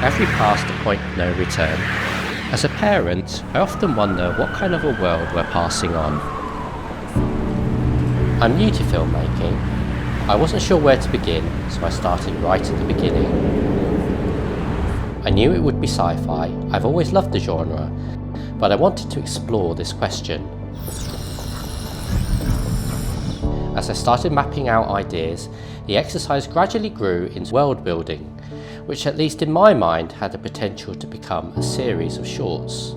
Have we passed the point of no return? As a parent, I often wonder what kind of a world we're passing on. I'm new to filmmaking. I wasn't sure where to begin, so I started right at the beginning. I knew it would be sci-fi. I've always loved the genre, but I wanted to explore this question. As I started mapping out ideas, the exercise gradually grew into world building, which at least in my mind had the potential to become a series of shorts.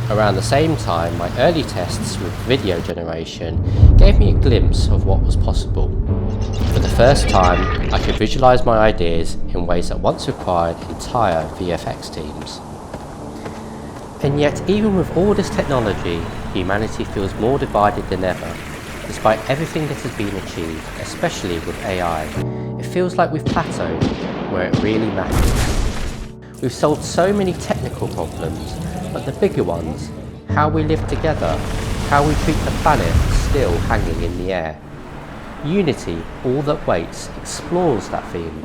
Around the same time, my early tests with video generation gave me a glimpse of what was possible. For the first time, I could visualize my ideas in ways that once required entire VFX teams. And yet, even with all this technology, humanity feels more divided than ever. Despite everything that has been achieved, especially with AI, it feels like we've plateaued where it really matters. We've solved so many technical problems, but the bigger ones, how we live together, how we treat the planet, still hanging in the air. Unity, All That Waits, explores that theme.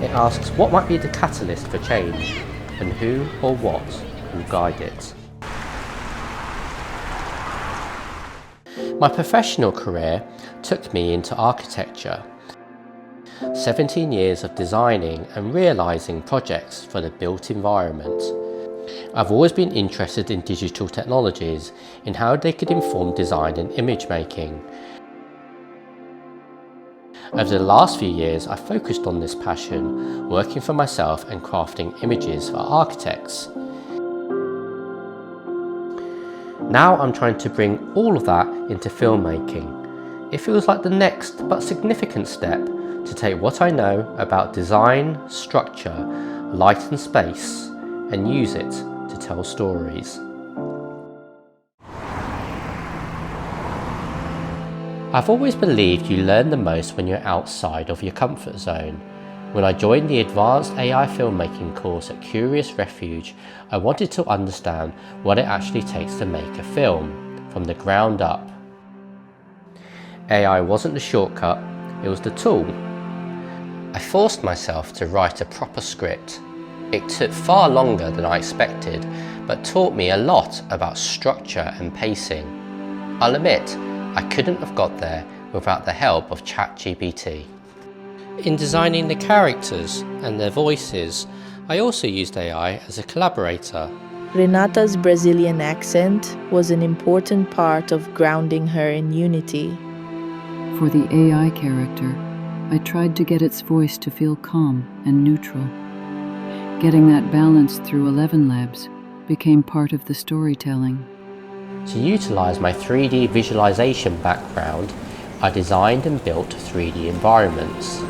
It asks what might be the catalyst for change, and who or what will guide it. My professional career took me into architecture. 17 years of designing and realising projects for the built environment. I've always been interested in digital technologies, in how they could inform design and image making. Over the last few years, I've focused on this passion, working for myself and crafting images for architects. Now I'm trying to bring all of that into filmmaking. It feels like the next but significant step to take what I know about design, structure, light and space, and use it to tell stories. I've always believed you learn the most when you're outside of your comfort zone. When I joined the Advanced AI Filmmaking course at Curious Refuge, I wanted to understand what it actually takes to make a film, from the ground up. AI wasn't the shortcut, it was the tool. I forced myself to write a proper script. It took far longer than I expected, but taught me a lot about structure and pacing. I'll admit, I couldn't have got there without the help of ChatGPT. In designing the characters and their voices, I also used AI as a collaborator. Renata's Brazilian accent was an important part of grounding her in Unity. For the AI character, I tried to get its voice to feel calm and neutral. Getting that balance through ElevenLabs became part of the storytelling. To utilise my 3D visualisation background, I designed and built 3D environments.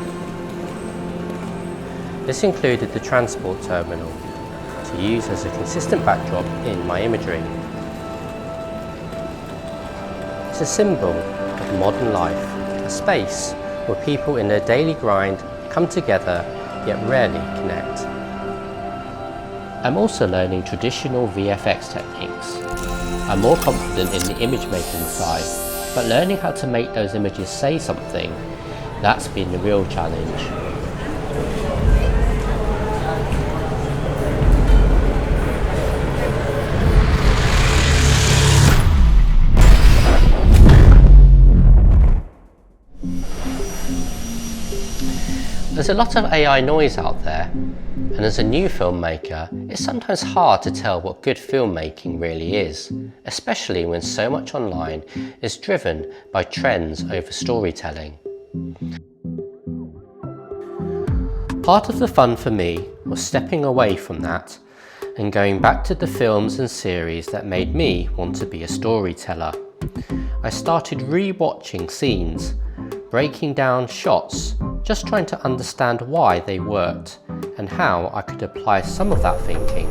This included the transport terminal, to use as a consistent backdrop in my imagery. It's a symbol of modern life, a space where people in their daily grind come together yet rarely connect. I'm also learning traditional VFX techniques. I'm more confident in the image making side, but learning how to make those images say something, that's been the real challenge. There's a lot of AI noise out there, and as a new filmmaker, it's sometimes hard to tell what good filmmaking really is, especially when so much online is driven by trends over storytelling. Part of the fun for me was stepping away from that and going back to the films and series that made me want to be a storyteller. I started re-watching scenes, breaking down shots, just trying to understand why they worked and how I could apply some of that thinking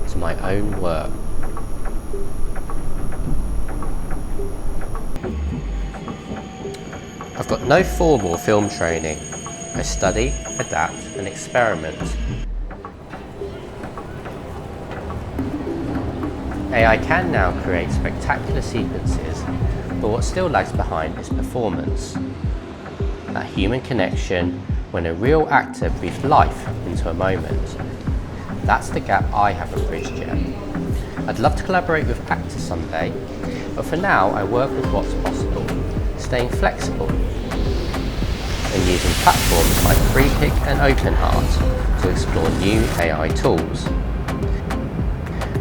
to my own work. I've got no formal film training. I study, adapt and experiment. AI can now create spectacular sequences, but what still lags behind is performance. That human connection when a real actor breathes life into a moment. That's the gap I haven't bridged yet. I'd love to collaborate with actors someday, but for now I work with what's possible, staying flexible and using platforms like Freepik and OpenArt to explore new AI tools.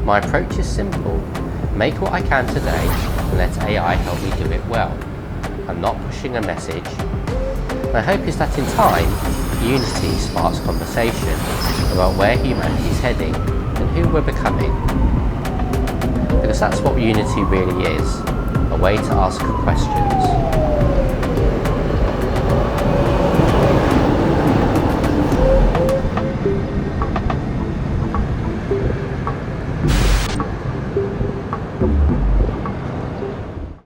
My approach is simple: make what I can today and let AI help me do it well. I'm not pushing a message. My hope is that in time, Unity sparks conversation about where humanity is heading and who we're becoming. Because that's what Unity really is, a way to ask questions.